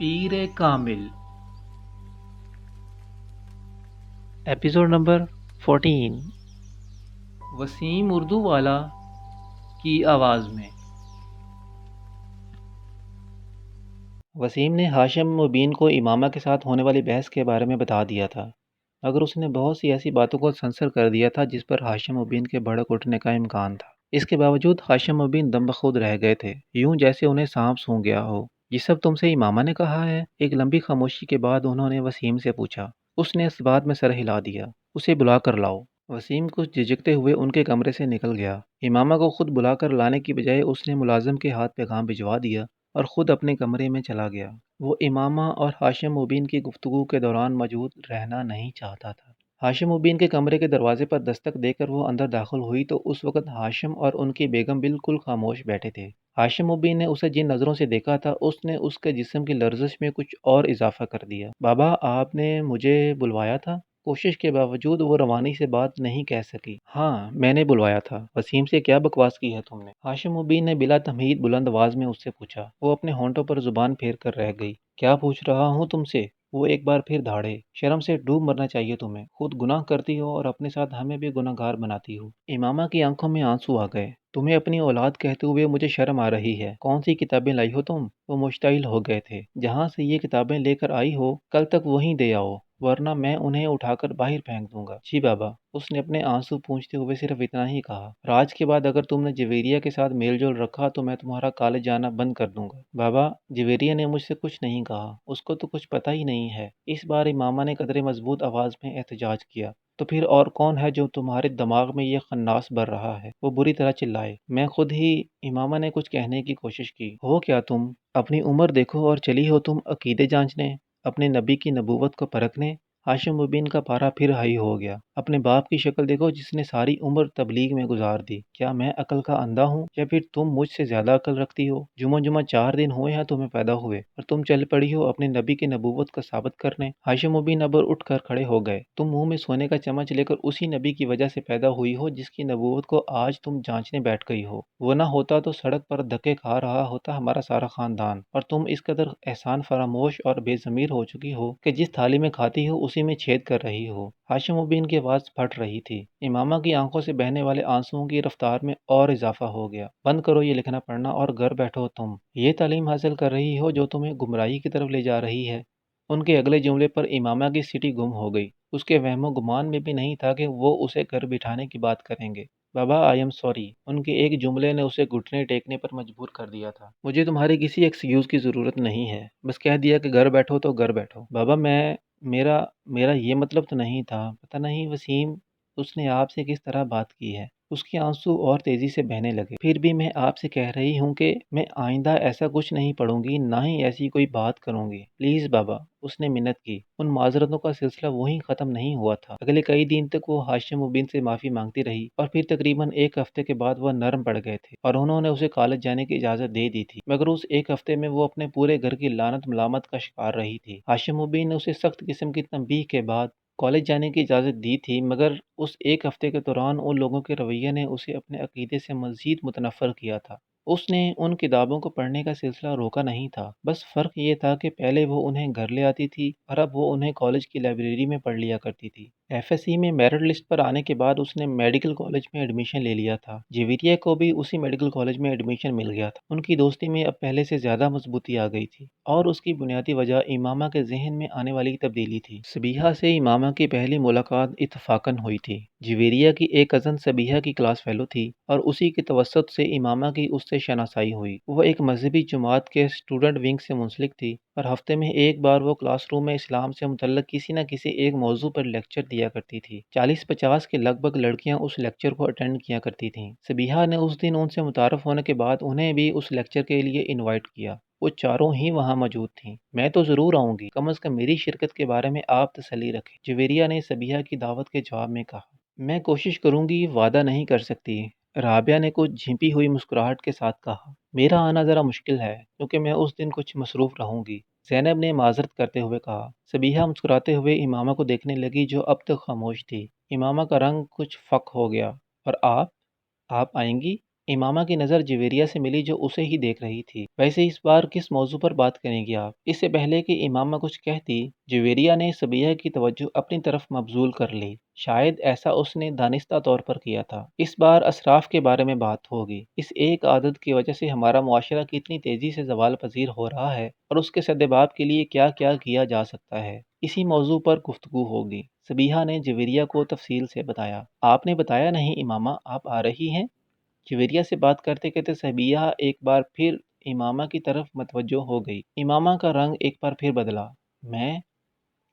Peer Kamil episode number 14۔ Wasim Urdu والا کی آواز میں۔ وسیم نے ہاشم مبین کو امامہ کے ساتھ ہونے والی بحث کے بارے میں بتا دیا تھا، مگر اس نے بہت سی ایسی باتوں کو سنسر کر دیا تھا جس پر ہاشم مبین کے بھڑک اٹھنے کا امکان تھا۔ اس کے باوجود ہاشم مبین دم بخود رہ گئے تھے، یوں جیسے انہیں سانپ سونگھ گیا ہو۔ یہ سب تم سے امامہ نے کہا ہے؟ ایک لمبی خاموشی کے بعد انہوں نے وسیم سے پوچھا۔ اس نے اس بات میں سر ہلا دیا۔ اسے بلا کر لاؤ۔ وسیم کچھ جھجکتے ہوئے ان کے کمرے سے نکل گیا۔ امامہ کو خود بلا کر لانے کی بجائے اس نے ملازم کے ہاتھ پیغام بھجوا دیا اور خود اپنے کمرے میں چلا گیا۔ وہ امامہ اور ہاشم مبین کی گفتگو کے دوران موجود رہنا نہیں چاہتا تھا۔ ہاشم مبین کے کمرے کے دروازے پر دستک دے کر وہ اندر داخل ہوئی تو اس وقت ہاشم اور ان کی بیگم بالکل خاموش بیٹھے تھے۔ ہاشم مبین نے اسے جن نظروں سے دیکھا تھا اس نے اس کے جسم کی لرزش میں کچھ اور اضافہ کر دیا۔ بابا، آپ نے مجھے بلوایا تھا؟ کوشش کے باوجود وہ روانی سے بات نہیں کہہ سکی۔ ہاں، میں نے بلوایا تھا۔ وسیم سے کیا بکواس کی ہے تم نے؟ ہاشم مبین نے بلا تمہید بلند آواز میں اس سے پوچھا۔ وہ اپنے ہونٹوں پر زبان پھیر کر رہ گئی۔ کیا پوچھ رہا ہوں تم سے؟ وہ ایک بار پھر دھاڑے۔ شرم سے ڈوب مرنا چاہیے تمہیں۔ خود گناہ کرتی ہو اور اپنے ساتھ ہمیں بھی گناہ گار بناتی ہو۔ امامہ کی آنکھوں میں آنسو آ گئے۔ تمہیں اپنی اولاد کہتے ہوئے مجھے شرم آ رہی ہے۔ کون سی کتابیں لائی ہو تم؟ وہ مشتعل ہو گئے تھے۔ جہاں سے یہ کتابیں لے کر آئی ہو کل تک وہیں دے آؤ، ورنہ میں انہیں اٹھا کر باہر پھینک دوں گا۔ جی بابا۔ اس نے اپنے آنسو پونچھتے ہوئے صرف اتنا ہی کہا۔ راج کے بعد اگر تم نے جویریہ کے ساتھ میل جول رکھا تو میں تمہارا کالج جانا بند کر دوں گا۔ بابا، جویریہ نے مجھ سے کچھ نہیں کہا، اس کو تو کچھ پتہ ہی نہیں ہے۔ اس بار امامہ نے قدرے مضبوط آواز میں احتجاج کیا۔ تو پھر اور کون ہے جو تمہارے دماغ میں یہ خناس بھر رہا ہے؟ وہ بری طرح چلائے۔ میں خود ہی۔ امامہ نے کچھ کہنے کی کوشش کی۔ ہو کیا تم؟ اپنی عمر دیکھو اور چلی ہو تم عقیدے جانچنے، اپنے نبی کی نبوت کو پرکھنے۔ ہاشم مبین کا پارا پھر ہائی ہو گیا۔ اپنے باپ کی شکل دیکھو جس نے ساری عمر تبلیغ میں گزار دی۔ کیا میں عقل کا اندھا ہوں یا پھر تم مجھ سے زیادہ عقل رکھتی ہو؟ جمعہ 4 دن ہوئے ہیں تمہیں پیدا ہوئے اور تم چل پڑی ہو اپنے نبی کی نبوت کو ثابت کرنے۔ ہاشم مبین ابر اٹھ کر کھڑے ہو گئے۔ تم منہ میں سونے کا چمچ لے کر اسی نبی کی وجہ سے پیدا ہوئی ہو جس کی نبوت کو آج تم جانچنے بیٹھ گئی ہو۔ وہ نہ ہوتا تو سڑک پر دھکے کھا رہا ہوتا ہمارا سارا خاندان، اور تم اس قدر احسان فراموش اور بے ضمیر ہو چکی ہو کہ جس تھالی میں کھاتی ہو اسی میں چھید کر رہی ہو۔ ہاشم مبین کی آواز پھٹ رہی تھی۔ امامہ کی آنکھوں سے بہنے والے آنسوؤں کی رفتار میں اور اضافہ ہو گیا۔ بند کرو یہ لکھنا پڑھنا اور گھر بیٹھو۔ تم یہ تعلیم حاصل کر رہی ہو جو تمہیں گمراہی کی طرف لے جا رہی ہے۔ ان کے اگلے جملے پر امامہ کی سٹی گم ہو گئی۔ اس کے وہم و گمان میں بھی نہیں تھا کہ وہ اسے گھر بٹھانے کی بات کریں گے۔ بابا، آئی ایم سوری۔ ان کے ایک جملے نے اسے گھٹنے ٹیکنے پر مجبور کر دیا تھا۔ مجھے تمہاری کسی ایکسکیوز کی ضرورت نہیں ہے، بس کہہ دیا کہ گھر بیٹھو تو گھر بیٹھو۔ بابا، میرا یہ مطلب تو نہیں تھا۔ پتہ نہیں وسیم، اس نے آپ سے کس طرح بات کی ہے۔ اس کے آنسو اور تیزی سے بہنے لگے۔ پھر بھی میں آپ سے کہہ رہی ہوں کہ میں آئندہ ایسا کچھ نہیں پڑھوں گی، نہ ہی ایسی کوئی بات کروں گی۔ پلیز بابا، اس نے منت کی۔ ان معذرتوں کا سلسلہ وہیں ختم نہیں ہوا تھا۔ اگلے کئی دن تک وہ ہاشم مبین سے معافی مانگتی رہی اور پھر تقریباً ایک ہفتے کے بعد وہ نرم پڑ گئے تھے اور انہوں نے اسے کالج جانے کی اجازت دے دی تھی، مگر اس ایک ہفتے میں وہ اپنے پورے گھر کی لعنت ملامت کا شکار رہی تھی۔ ہاشم مبین نے اسے سخت قسم کی تنبیہ کے بعد کالج جانے کی اجازت دی تھی، مگر اس ایک ہفتے کے دوران ان لوگوں کے رویے نے اسے اپنے عقیدے سے مزید متنفر کیا تھا۔ اس نے ان کتابوں کو پڑھنے کا سلسلہ روکا نہیں تھا، بس فرق یہ تھا کہ پہلے وہ انہیں گھر لے آتی تھی اور اب وہ انہیں کالج کی لائبریری میں پڑھ لیا کرتی تھی۔ ایف ایس سی میں میرٹ لسٹ پر آنے کے بعد اس نے میڈیکل کالج میں ایڈمیشن لے لیا تھا۔ جیویریہ کو بھی اسی میڈیکل کالج میں ایڈمیشن مل گیا تھا۔ ان کی دوستی میں اب پہلے سے زیادہ مضبوطی آ گئی تھی اور اس کی بنیادی وجہ امامہ کے ذہن میں آنے والی تبدیلی تھی۔ سبیحہ سے امامہ کی پہلی ملاقات اتفاقاً ہوئی تھی۔ جیویریہ کی ایک کزن سبیحہ کی کلاس فیلو تھی اور اسی کے توسط سے امامہ کی اس سے شناسائی ہوئی۔ وہ ایک مذہبی جماعت کے اسٹوڈنٹ ونگ سے منسلک تھی اور ہفتے میں ایک بار وہ کلاس روم میں اسلام سے متعلق کسی نہ کسی ایک موضوع پر لیکچر دیا کرتی تھی۔ 40-50 کے لگ بھگ لڑکیاں اس لیکچر کو اٹینڈ کیا کرتی تھیں۔ سبیحہ نے اس دن ان سے متعارف ہونے کے بعد انہیں بھی اس لیکچر کے لیے انوائٹ کیا۔ وہ چاروں ہی وہاں موجود تھیں۔ میں تو ضرور آؤں گی، کم از کم میری شرکت کے بارے میں آپ تسلی رکھیں، جویریہ نے سبیحہ کی دعوت کے جواب میں کہا۔ میں کوشش کروں گی، وعدہ نہیں کر سکتی، رابعہ نے کچھ جھنپی ہوئی مسکراہٹ کے ساتھ کہا۔ میرا آنا ذرا مشکل ہے کیونکہ میں اس دن کچھ مصروف رہوں گی، زینب نے معذرت کرتے ہوئے کہا۔ سبیحہ مسکراتے ہوئے امامہ کو دیکھنے لگی جو اب تک خاموش تھی۔ امامہ کا رنگ کچھ فک ہو گیا۔ اور آپ آئیں گی؟ امامہ کی نظر جویریہ سے ملی جو اسے ہی دیکھ رہی تھی۔ ویسے اس بار کس موضوع پر بات کریں گی آپ؟ اس سے پہلے کہ امامہ کچھ کہتی، جویریہ نے صبیحہ کی توجہ اپنی طرف مبذول کر لی۔ شاید ایسا اس نے دانستہ طور پر کیا تھا۔ اس بار اسراف کے بارے میں بات ہوگی۔ اس ایک عادت کی وجہ سے ہمارا معاشرہ کتنی تیزی سے زوال پذیر ہو رہا ہے اور اس کے سدباب کے لیے کیا کیا کیا جا سکتا ہے، اسی موضوع پر گفتگو ہوگی۔ صبیحہ نے جویریہ کو تفصیل سے بتایا۔ آپ نے بتایا نہیں امامہ، آپ آ رہی ہیں؟ جویریہ سے بات کرتے کرتے صبیحہ ایک بار پھر امامہ کی طرف متوجہ ہو گئی۔ امامہ کا رنگ ایک بار پھر بدلا۔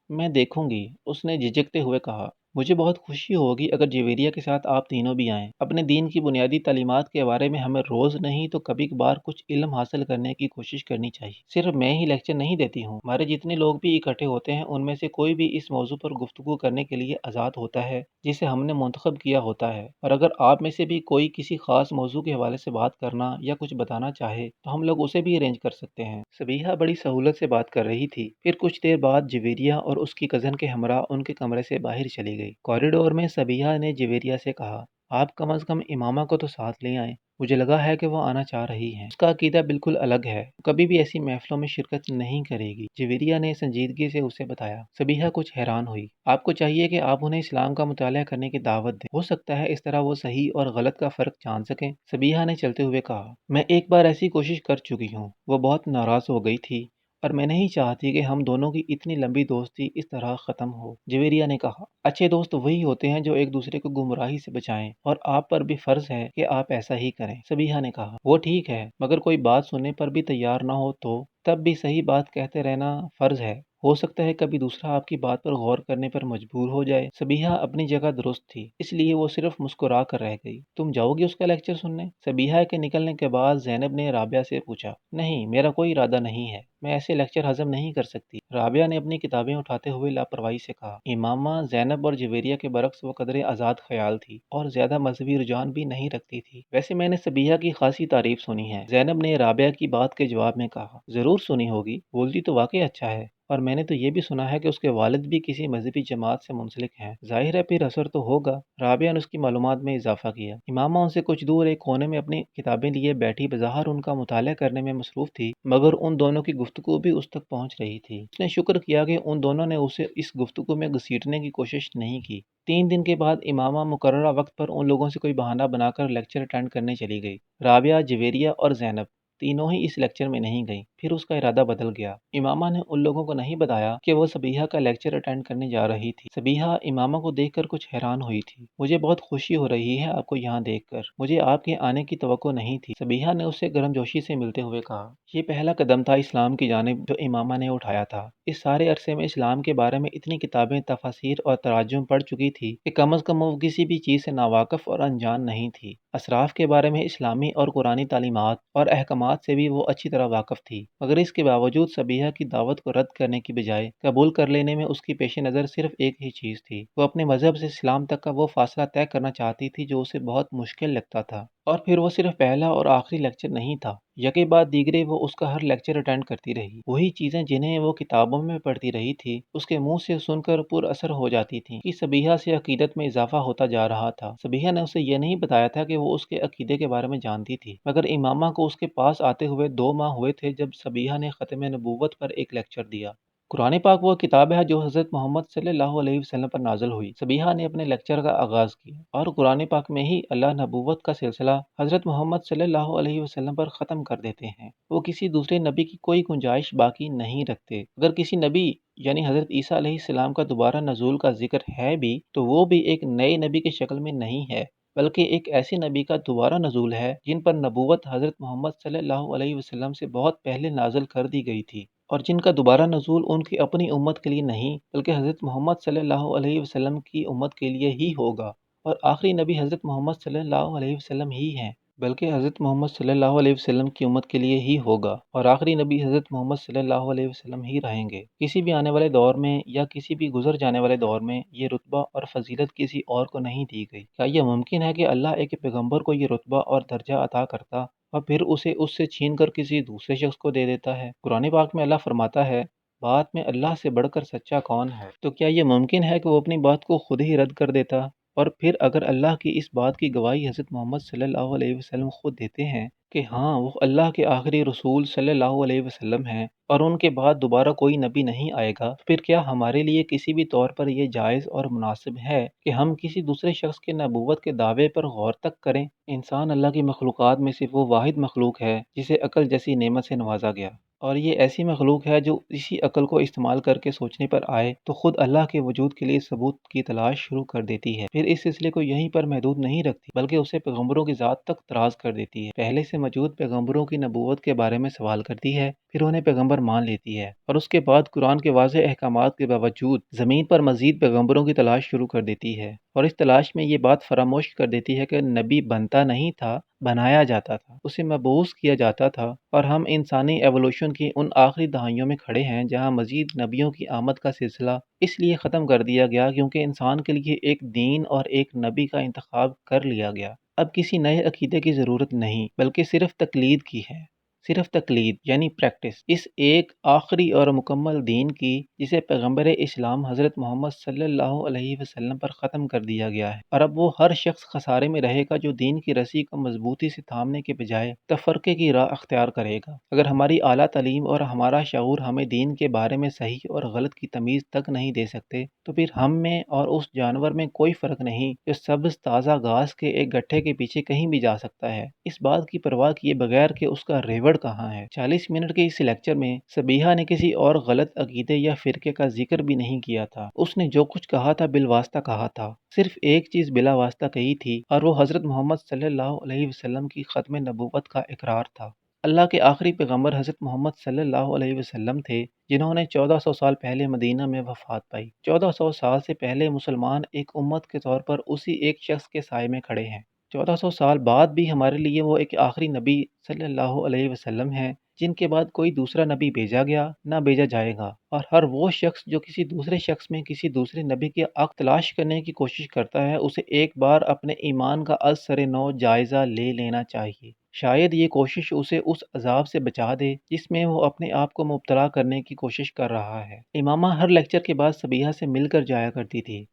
میں دیکھوں گی، اس نے جھجکتے ہوئے کہا۔ مجھے بہت خوشی ہوگی اگر جویریہ کے ساتھ آپ تینوں بھی آئیں۔ اپنے دین کی بنیادی تعلیمات کے بارے میں ہمیں روز نہیں تو کبھی کبھار کچھ علم حاصل کرنے کی کوشش کرنی چاہیے۔ صرف میں ہی لیکچر نہیں دیتی ہوں، ہمارے جتنے لوگ بھی اکٹھے ہوتے ہیں ان میں سے کوئی بھی اس موضوع پر گفتگو کرنے کے لیے آزاد ہوتا ہے جسے ہم نے منتخب کیا ہوتا ہے، اور اگر آپ میں سے بھی کوئی کسی خاص موضوع کے حوالے سے بات کرنا یا کچھ بتانا چاہے تو ہم لوگ اسے بھی ارینج کر سکتے ہیں۔ صبیحہ بڑی سہولت سے بات کر رہی تھی۔ پھر کچھ دیر بعد جویریہ اور اس کی کزن کے ہمراہ ان کے کمرے سے باہر چلی گئی۔ کوریڈور میں صبیحہ نے جویریہ سے کہا، آپ کم از کم امامہ کو تو ساتھ لے آئیں، مجھے لگا ہے کہ وہ آنا چاہ رہی ہیں۔ اس کا عقیدہ بالکل الگ ہے، وہ کبھی بھی ایسی محفلوں میں شرکت نہیں کرے گی، جویریہ نے سنجیدگی سے اسے بتایا۔ صبیحہ کچھ حیران ہوئی۔ آپ کو چاہیے کہ آپ انہیں اسلام کا مطالعہ کرنے کی دعوت دیں، ہو سکتا ہے اس طرح وہ صحیح اور غلط کا فرق جان سکیں۔ صبیحہ نے چلتے ہوئے کہا، میں ایک بار ایسی کوشش کر چکی ہوں، وہ بہت ناراض ہو گئی تھی اور میں نہیں چاہتی کہ ہم دونوں کی اتنی لمبی دوستی اس طرح ختم ہو۔ جویریہ نے کہا، اچھے دوست وہی ہوتے ہیں جو ایک دوسرے کو گمراہی سے بچائیں، اور آپ پر بھی فرض ہے کہ آپ ایسا ہی کریں۔ صبیحہ نے کہا، وہ ٹھیک ہے، مگر کوئی بات سننے پر بھی تیار نہ ہو تو تب بھی صحیح بات کہتے رہنا فرض ہے۔ ہو سکتا ہے کبھی دوسرا آپ کی بات پر غور کرنے پر مجبور ہو جائے۔ صبیحہ اپنی جگہ درست تھی، اس لیے وہ صرف مسکرا کر رہ گئی۔ تم جاؤ گی اس کا لیکچر سننے؟ صبیحہ کے نکلنے کے بعد زینب نے رابعہ سے پوچھا۔ نہیں، میرا کوئی ارادہ نہیں ہے، میں ایسے لیکچر ہضم نہیں کر سکتی، رابعہ نے اپنی کتابیں اٹھاتے ہوئے لاپرواہی سے کہا۔ امامہ زینب اور جویریہ کے برعکس وہ قدرے آزاد خیال تھی اور زیادہ مذہبی رجحان بھی نہیں رکھتی تھی۔ ویسے میں نے صبیحہ کی خاصی تعریف سنی ہے، زینب نے رابعہ کی بات کے جواب میں کہا۔ ضرور سنی ہوگی، بولتی تو واقعی اچھا ہے، اور میں نے تو یہ بھی سنا ہے کہ اس کے والد بھی کسی مذہبی جماعت سے منسلک ہیں، ظاہر ہے پھر اثر تو ہوگا۔ رابعہ نے اس کی معلومات میں اضافہ کیا۔ امامہ ان سے کچھ دور ایک کونے میں اپنی کتابیں لیے بیٹھی بظاہر ان کا مطالعہ کرنے میں مصروف تھی، مگر ان دونوں کی گفتگو بھی اس تک پہنچ رہی تھی۔ اس نے شکر کیا کہ ان دونوں نے اسے اس گفتگو میں گھسیٹنے کی کوشش نہیں کی۔ 3 دن کے بعد امامہ مقررہ وقت پر ان لوگوں سے کوئی بہانہ بنا کر لیکچر اٹینڈ کرنے چلی گئی۔ رابعہ، جویریہ اور زینب تینوں ہی اس لیکچر میں نہیں گئیں۔ پھر اس کا ارادہ بدل گیا۔ امامہ نے ان لوگوں کو نہیں بتایا کہ وہ صبیحہ کا لیکچر اٹینڈ کرنے جا رہی تھی۔ صبیحہ امامہ کو دیکھ کر کچھ حیران ہوئی تھی۔ مجھے بہت خوشی ہو رہی ہے آپ کو یہاں دیکھ کر، مجھے آپ کے آنے کی توقع نہیں تھی، صبیحہ نے اس سے گرم جوشی سے ملتے ہوئے کہا۔ یہ پہلا قدم تھا اسلام کی جانب جو امامہ نے اٹھایا تھا۔ اس سارے عرصے میں اسلام کے بارے میں اتنی کتابیں، تفاسیر اور تراجم پڑھ چکی تھی کہ کم از کم وہ کسی بھی چیز سے ناواقف اور انجان نہیں تھی۔ اسراف کے بارے میں اسلامی اور قرآنی تعلیمات اور احکامات سے بھی وہ اچھی طرح واقف تھی، مگر اس کے باوجود صبیحہ کی دعوت کو رد کرنے کی بجائے قبول کر لینے میں اس کی پیش نظر صرف ایک ہی چیز تھی، وہ اپنے مذہب سے اسلام تک کا وہ فاصلہ طے کرنا چاہتی تھی جو اسے بہت مشکل لگتا تھا۔ اور پھر وہ صرف پہلا اور آخری لیکچر نہیں تھا، یکے بعد دیگرے وہ اس کا ہر لیکچر اٹینڈ کرتی رہی۔ وہی چیزیں جنہیں وہ کتابوں میں پڑھتی رہی تھی اس کے منہ سے سن کر پر اثر ہو جاتی تھیں کہ صبیحہ سے عقیدت میں اضافہ ہوتا جا رہا تھا۔ صبیحہ نے اسے یہ نہیں بتایا تھا کہ وہ اس کے عقیدے کے بارے میں جانتی تھی، مگر امامہ کو اس کے پاس آتے ہوئے 2 ماہ ہوئے تھے جب صبیحہ نے ختم نبوت پر ایک لیکچر دیا۔ قرآن پاک وہ کتاب ہے جو حضرت محمد صلی اللہ علیہ وسلم پر نازل ہوئی۔ صبیحہ نے اپنے لیکچر کا آغاز کیا، اور قرآن پاک میں ہی اللہ نبوت کا سلسلہ حضرت محمد صلی اللہ علیہ وسلم پر ختم کر دیتے ہیں۔ وہ کسی دوسرے نبی کی کوئی گنجائش باقی نہیں رکھتے۔ اگر کسی نبی یعنی حضرت عیسیٰ علیہ السلام کا دوبارہ نزول کا ذکر ہے بھی تو وہ بھی ایک نئے نبی کی شکل میں نہیں ہے، بلکہ ایک ایسی نبی کا دوبارہ نزول ہے جن پر نبوت حضرت محمد صلی اللہ علیہ وسلم سے بہت پہلے نازل کر دی گئی تھی، اور جن کا دوبارہ نزول ان کی اپنی امت کے لیے نہیں بلکہ حضرت محمد صلی اللہ علیہ وسلم کی امت کے لیے ہی ہوگا، اور آخری نبی حضرت محمد صلی اللہ علیہ وسلم ہی ہیں، بلکہ حضرت محمد صلی اللہ علیہ وسلم کی امت کے لیے ہی ہوگا، اور آخری نبی حضرت محمد صلی اللہ علیہ وسلم ہی رہیں گے۔ کسی بھی آنے والے دور میں یا کسی بھی گزر جانے والے دور میں یہ رتبہ اور فضیلت کسی اور کو نہیں دی گئی۔ کیا یہ ممکن ہے کہ اللہ ایک پیغمبر کو یہ رتبہ اور درجہ عطا کرتا اور پھر اسے اس سے چھین کر کسی دوسرے شخص کو دے دیتا ہے؟ قرآن پاک میں اللہ فرماتا ہے، بات میں اللہ سے بڑھ کر سچا کون ہے؟ تو کیا یہ ممکن ہے کہ وہ اپنی بات کو خود ہی رد کر دیتا؟ اور پھر اگر اللہ کی اس بات کی گواہی حضرت محمد صلی اللہ علیہ وسلم خود دیتے ہیں کہ ہاں وہ اللہ کے آخری رسول صلی اللہ علیہ وسلم ہیں اور ان کے بعد دوبارہ کوئی نبی نہیں آئے گا، پھر کیا ہمارے لیے کسی بھی طور پر یہ جائز اور مناسب ہے کہ ہم کسی دوسرے شخص کے نبوت کے دعوے پر غور تک کریں؟ انسان اللہ کی مخلوقات میں صرف وہ واحد مخلوق ہے جسے عقل جیسی نعمت سے نوازا گیا، اور یہ ایسی مخلوق ہے جو اسی عقل کو استعمال کر کے سوچنے پر آئے تو خود اللہ کے وجود کے لیے ثبوت کی تلاش شروع کر دیتی ہے، پھر اس سلسلے کو یہیں پر محدود نہیں رکھتی بلکہ اسے پیغمبروں کی ذات تک دراز کر دیتی ہے، پہلے سے موجود پیغمبروں کی نبوت کے بارے میں سوال کرتی ہے، پھر انہیں پیغمبر مان لیتی ہے، اور اس کے بعد قرآن کے واضح احکامات کے باوجود زمین پر مزید پیغمبروں کی تلاش شروع کر دیتی ہے، اور اس تلاش میں یہ بات فراموش کر دیتی ہے کہ نبی بنتا نہیں تھا، بنایا جاتا تھا، اسے مبعوث کیا جاتا تھا، اور ہم انسانی ایوولوشن کی ان آخری دہائیوں میں کھڑے ہیں جہاں مزید نبیوں کی آمد کا سلسلہ اس لیے ختم کر دیا گیا کیونکہ انسان کے لیے ایک دین اور ایک نبی کا انتخاب کر لیا گیا۔ اب کسی نئے عقیدے کی ضرورت نہیں بلکہ صرف تقلید کی ہے، صرف تقلید یعنی پریکٹس اس ایک آخری اور مکمل دین کی جسے پیغمبر اسلام حضرت محمد صلی اللہ علیہ وسلم پر ختم کر دیا گیا ہے، اور اب وہ ہر شخص خسارے میں رہے گا جو دین کی رسی کو مضبوطی سے تھامنے کے بجائے تفرقے کی راہ اختیار کرے گا۔ اگر ہماری اعلیٰ تعلیم اور ہمارا شعور ہمیں دین کے بارے میں صحیح اور غلط کی تمیز تک نہیں دے سکتے تو پھر ہم میں اور اس جانور میں کوئی فرق نہیں جو سبز تازہ گھاس کے ایک گٹھے کے پیچھے کہیں بھی جا سکتا ہے، اس بات کی پرواہ کیے بغیر کہ اس کا ریوڑ کہاں ہے۔ 40 منٹ کے اس لیکچر میں سبیحہ نے کسی اور غلط عقیدے یا فرقے کا ذکر بھی نہیں کیا تھا، اس نے جو کچھ کہا تھا بالواسطہ کہا تھا، صرف ایک چیز بلا واسطہ کہی تھی اور وہ حضرت محمد صلی اللہ علیہ وسلم کی ختم نبوت کا اقرار تھا۔ اللہ کے آخری پیغمبر حضرت محمد صلی اللہ علیہ وسلم تھے جنہوں نے 1400 سال پہلے مدینہ میں وفات پائی۔ 1400 سال سے پہلے مسلمان ایک امت کے طور پر اسی ایک شخص کے سائے میں کھڑے ہیں۔ 1400 سال بعد بھی ہمارے لیے وہ ایک آخری نبی صلی اللہ علیہ وسلم ہیں جن کے بعد کوئی دوسرا نبی بھیجا گیا نہ بھیجا جائے گا، اور ہر وہ شخص جو کسی دوسرے شخص میں کسی دوسرے نبی کی حق تلاش کرنے کی کوشش کرتا ہے اسے ایک بار اپنے ایمان کا از سر نو جائزہ لے لینا چاہیے، شاید یہ کوشش اسے اس عذاب سے بچا دے جس میں وہ اپنے آپ کو مبتلا کرنے کی کوشش کر رہا ہے۔ امامہ ہر لیکچر کے بعد سبیحہ سے مل کر جایا کرتی تھی،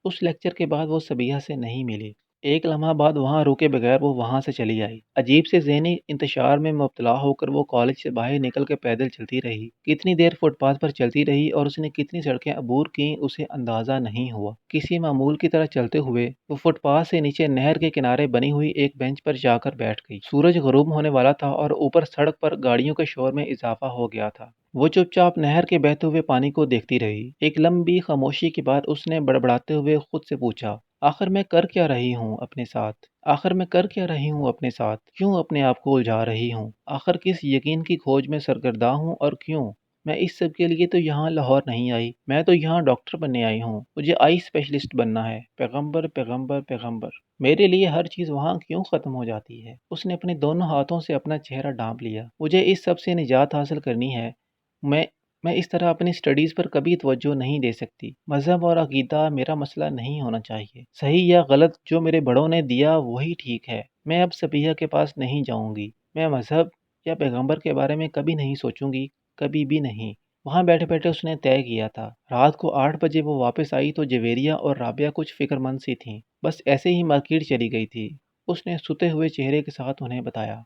اس لیکچر کے بعد وہ سبیحہ سے نہیں ملی، ایک لمحہ بعد وہاں روکے بغیر وہ وہاں سے چلی آئی، عجیب سے ذہنی انتشار میں مبتلا ہو کر وہ کالج سے باہر نکل کے پیدل چلتی رہی، کتنی دیر فٹ پاتھ پر چلتی رہی اور اس نے کتنی سڑکیں عبور کیں اسے اندازہ نہیں ہوا، کسی معمول کی طرح چلتے ہوئے وہ فٹ پاتھ سے نیچے نہر کے کنارے بنی ہوئی ایک بینچ پر جا کر بیٹھ گئی، سورج غروب ہونے والا تھا اور اوپر سڑک پر گاڑیوں کے شور میں اضافہ ہو گیا تھا، وہ چپ چاپ نہر کے بہتے ہوئے پانی کو دیکھتی رہی، ایک لمبی خاموشی کے بعد اس نے بڑبڑاتے ہوئے خود سے پوچھا، آخر میں کر کیا رہی ہوں اپنے ساتھ؟ آخر میں کر کیا رہی ہوں اپنے ساتھ؟ کیوں اپنے آپ کو الجھا رہی ہوں؟ آخر کس یقین کی کھوج میں سرگرداں ہوں اور کیوں؟ میں اس سب کے لیے تو یہاں لاہور نہیں آئی، میں تو یہاں ڈاکٹر بننے آئی ہوں، مجھے آئی اسپیشلسٹ بننا ہے، پیغمبر پیغمبر پیغمبر، میرے لیے ہر چیز وہاں کیوں ختم ہو جاتی ہے؟ اس نے اپنے دونوں ہاتھوں سے اپنا چہرہ ڈھانپ لیا، مجھے اس سب سے نجات حاصل کرنی ہے، میں اس طرح اپنی سٹڈیز پر کبھی توجہ نہیں دے سکتی، مذہب اور عقیدہ میرا مسئلہ نہیں ہونا چاہیے، صحیح یا غلط جو میرے بڑوں نے دیا وہی ٹھیک ہے، میں اب سبیحہ کے پاس نہیں جاؤں گی، میں مذہب یا پیغمبر کے بارے میں کبھی نہیں سوچوں گی، کبھی بھی نہیں۔ وہاں بیٹھے بیٹھے اس نے طے کیا تھا، رات کو 8 بجے وہ واپس آئی تو جویریہ اور رابعہ کچھ فکر مند سی تھیں، بس ایسے ہی مارکیٹ چلی گئی تھی، اس نے ستے ہوئے چہرے کے ساتھ انہیں بتایا۔